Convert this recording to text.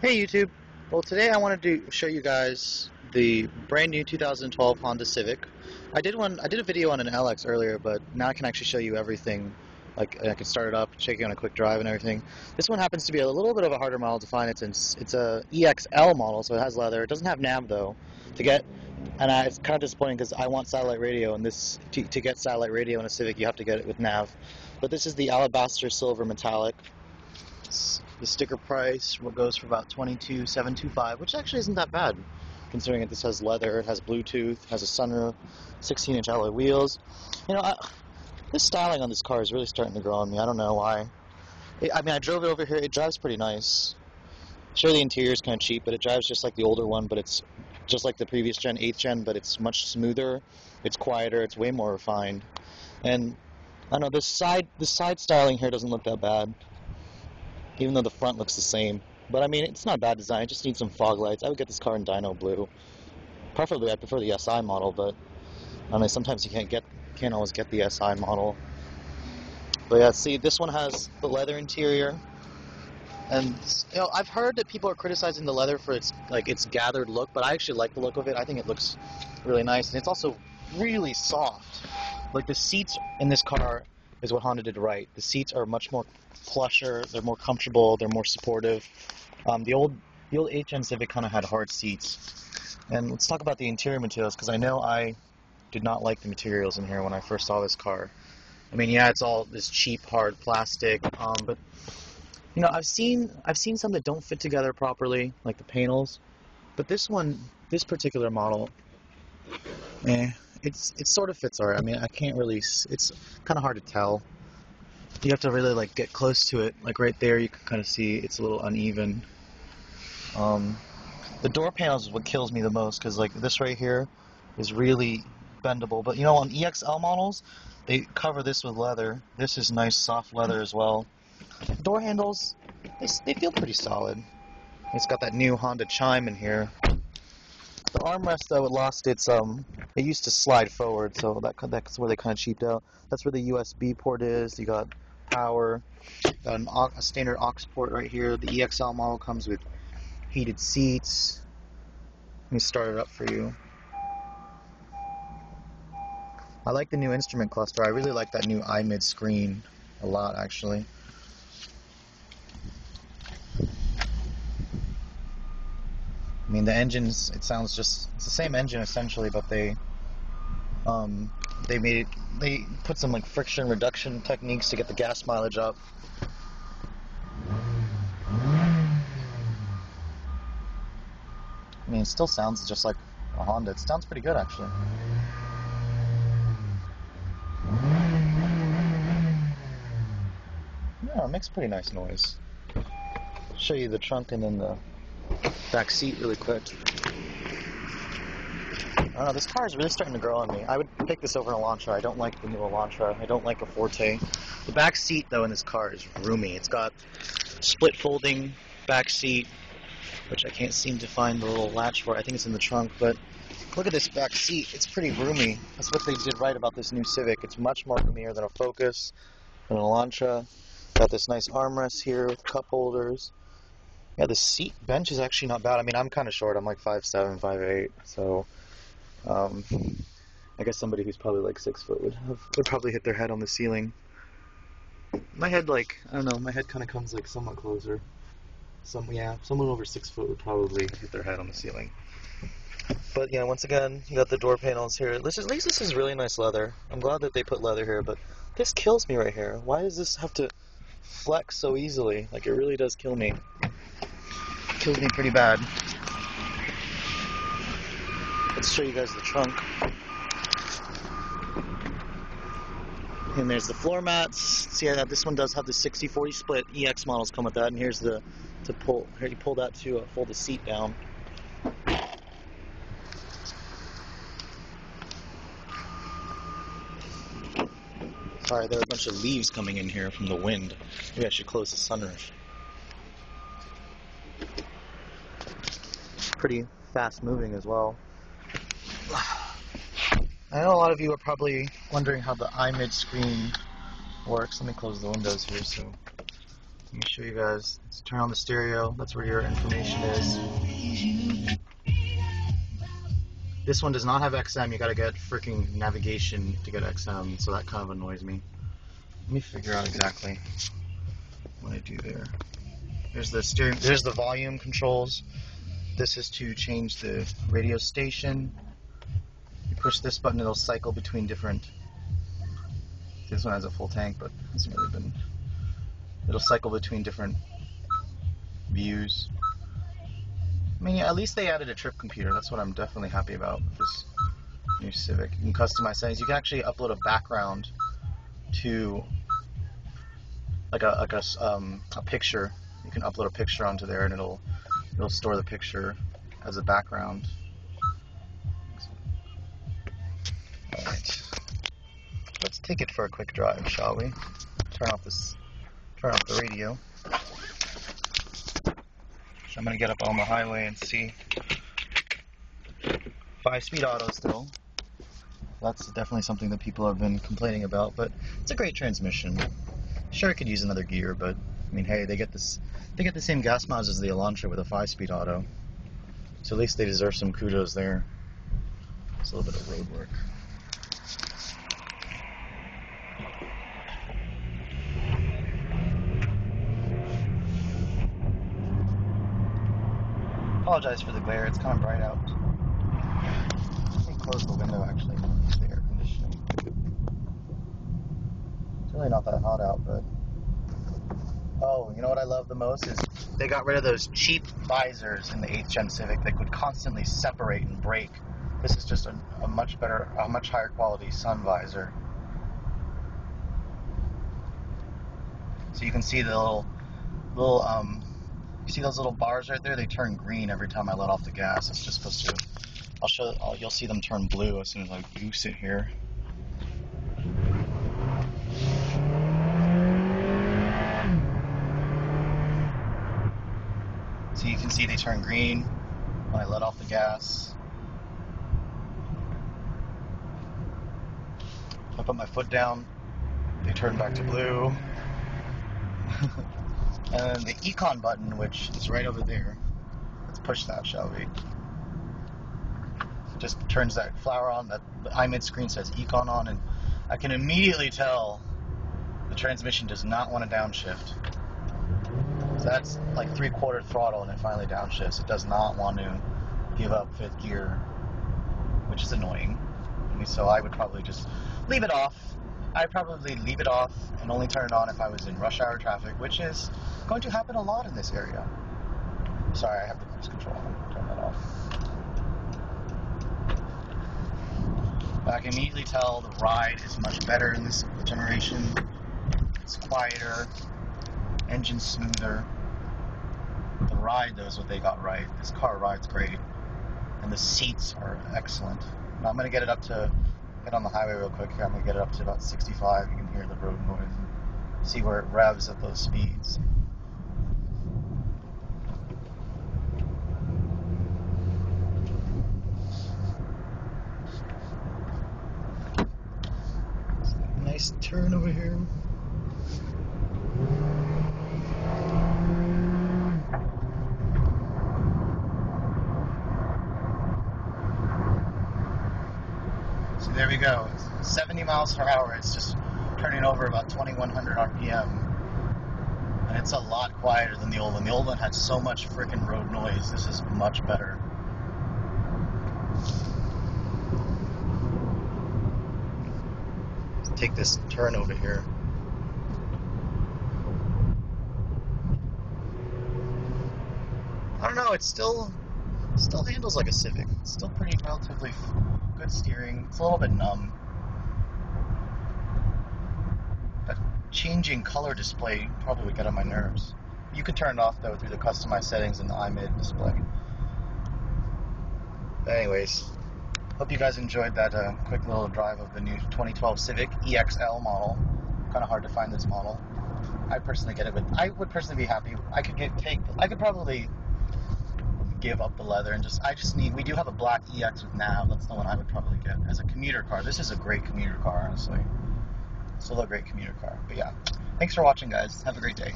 Hey YouTube! Well, today I wanted to show you guys the brand new 2012 Honda Civic. I did a video on an LX earlier, but now I can actually show you everything. Like I can start it up, shake it on a quick drive and everything. This one happens to be a little bit of a harder model to find. It's a EXL model, so it has leather. It doesn't have nav though. To get it's kind of disappointing because I want satellite radio, and to get satellite radio in a Civic, you have to get it with nav. But this is the Alabaster Silver Metallic. The sticker price goes for about $22,725, which actually isn't that bad, considering that this has leather, it has Bluetooth, has a sunroof, 16-inch alloy wheels. This styling on this car is really starting to grow on me. I don't know why. I drove it over here. It drives pretty nice. Sure, the interior is kind of cheap, but it drives just like the older one. But it's just like the previous gen, 8th gen, but it's much smoother. It's quieter. It's way more refined. And I don't know, the side styling here doesn't look that bad, even though the front looks the same. But I mean, it's not bad design. It just needs some fog lights. I would get this car in Dino Blue. Preferably, I prefer the SI model, but I mean, sometimes you can't always get the SI model. But yeah, see, this one has the leather interior, and I've heard that people are criticizing the leather for its gathered look, but I actually like the look of it. I think it looks really nice, and it's also really soft. Like the seats in this car is what Honda did right. The seats are much more plusher, they're more comfortable, they're more supportive. The old 8th Gen Civic kind of had hard seats. And let's talk about the interior materials, because I know I did not like the materials in here when I first saw this car. I mean, yeah, it's all this cheap, hard plastic, but I've seen some that don't fit together properly, like the panels. But this particular model, it sort of fits alright. I mean, I can't really. It's kind of hard to tell. You have to really get close to it. Like right there, you can kind of see it's a little uneven. The door panels is what kills me the most, because this right here is really bendable. But on EXL models, they cover this with leather. This is nice soft leather as well. Door handles, they feel pretty solid. It's got that new Honda chime in here. The armrest, though, it lost its it used to slide forward, so that's where they kind of cheaped out. That's where the USB port is. You got power, got a standard aux port right here. The EXL model comes with heated seats. Let me start it up for you. I like the new instrument cluster. I really like that new iMid screen a lot, actually. I mean, the engines, it's the same engine essentially, but they put some friction reduction techniques to get the gas mileage up. I mean, it still sounds just like a Honda. It sounds pretty good, actually. Yeah, it makes pretty nice noise. Show you the trunk and then the back seat really quick. I don't know, this car is really starting to grow on me. I would pick this over an Elantra. I don't like the new Elantra. I don't like a Forte. The back seat, though, in this car is roomy. It's got split folding back seat, which I can't seem to find the little latch for. I think it's in the trunk, but look at this back seat. It's pretty roomy. That's what they did right about this new Civic. It's much more roomier than a Focus, than an Elantra. Got this nice armrest here with cup holders. Yeah, the seat bench is actually not bad. I mean, I'm kind of short. I'm like 5'7", 5'8", so I guess somebody who's probably 6 foot would probably hit their head on the ceiling. My head, I don't know, my head kind of comes somewhat closer. Someone over 6 foot would probably hit their head on the ceiling. But yeah, once again, you got the door panels here. At least this is really nice leather. I'm glad that they put leather here, but this kills me right here. Why does this have to flex so easily? It really does kill me. Kills me pretty bad. Let's show you guys the trunk. And there's the floor mats. See, this one does have the 60-40 split. EX models come with that. And here's here you pull that to fold the seat down. Sorry, there are a bunch of leaves coming in here from the wind. Maybe I should close the sunroof. Pretty fast moving as well. I know a lot of you are probably wondering how the iMid screen works. Let me close the windows here so Let me show you guys. Let's turn on the stereo. That's where your information is. This one does not have XM. You gotta get freaking navigation to get XM, so that kind of annoys me. Let me figure out exactly what I do there. There's the steering. There's the volume controls. This is to change the radio station. You push this button, it'll cycle between different. This one has a full tank, but hasn't really been. It'll cycle between different views. I mean, yeah, at least they added a trip computer. That's what I'm definitely happy about with this new Civic. You can customize settings. You can actually upload a background to like a picture. You can upload a picture onto there, and it'll store the picture as a background. All right, let's take it for a quick drive, shall we? Turn off the radio. So I'm gonna get up on the highway and see. 5-speed auto still. That's definitely something that people have been complaining about, but it's a great transmission. Sure, it could use another gear, but I mean, hey, they get the same gas mileage as the Elantra with a 5-speed auto, so at least they deserve some kudos there. It's a little bit of road work. Apologize for the glare, it's kind of bright out. Let me close the window actually, use the air conditioning. It's really not that hot out, but... Oh, you know what I love the most is they got rid of those cheap visors in the 8th Gen Civic that would constantly separate and break. This is just a much better, a much higher quality sun visor. So you can see the little you see those little bars right there? They turn green every time I let off the gas. It's just supposed to. You'll see them turn blue as soon as I goose it here. So you can see they turn green when I let off the gas. If I put my foot down, they turn back to blue. And the Econ button, which is right over there, let's push that, shall we? It just turns that flower on, that the iMid screen says Econ on, and I can immediately tell the transmission does not want to downshift. So that's like 3/4 throttle and it finally downshifts. It does not want to give up 5th gear, which is annoying. I mean, so I would probably just leave it off. I'd probably leave it off and only turn it on if I was in rush hour traffic, which is going to happen a lot in this area. Sorry, I have the cruise control on. Turn that off. But I can immediately tell the ride is much better in this generation. It's quieter, engine's smoother. The ride, though, is what they got right. This car rides great, and the seats are excellent. Now I'm going to get on the highway real quick here. I'm going to get it up to about 65. You can hear the road noise and see where it revs at those speeds. Nice turn over here. So there we go. 70 miles per hour. It's just turning over about 2100 RPM. And it's a lot quieter than the old one. The old one had so much freaking road noise. This is much better. Let's take this turn over here. I don't know, it still handles like a Civic. It's still pretty relatively good steering. It's a little bit numb. That changing color display probably would get on my nerves. You can turn it off though through the customized settings in the iMid display. But anyways, hope you guys enjoyed that quick little drive of the new 2012 Civic EXL model. Kind of hard to find this model. I personally get it, but I would personally be happy. I could probably give up the leather and we do have a black EX with nav. That's the one I would probably get as a commuter car. This is a great commuter car, honestly. Still a great commuter car. But yeah, thanks for watching, guys. Have a great day.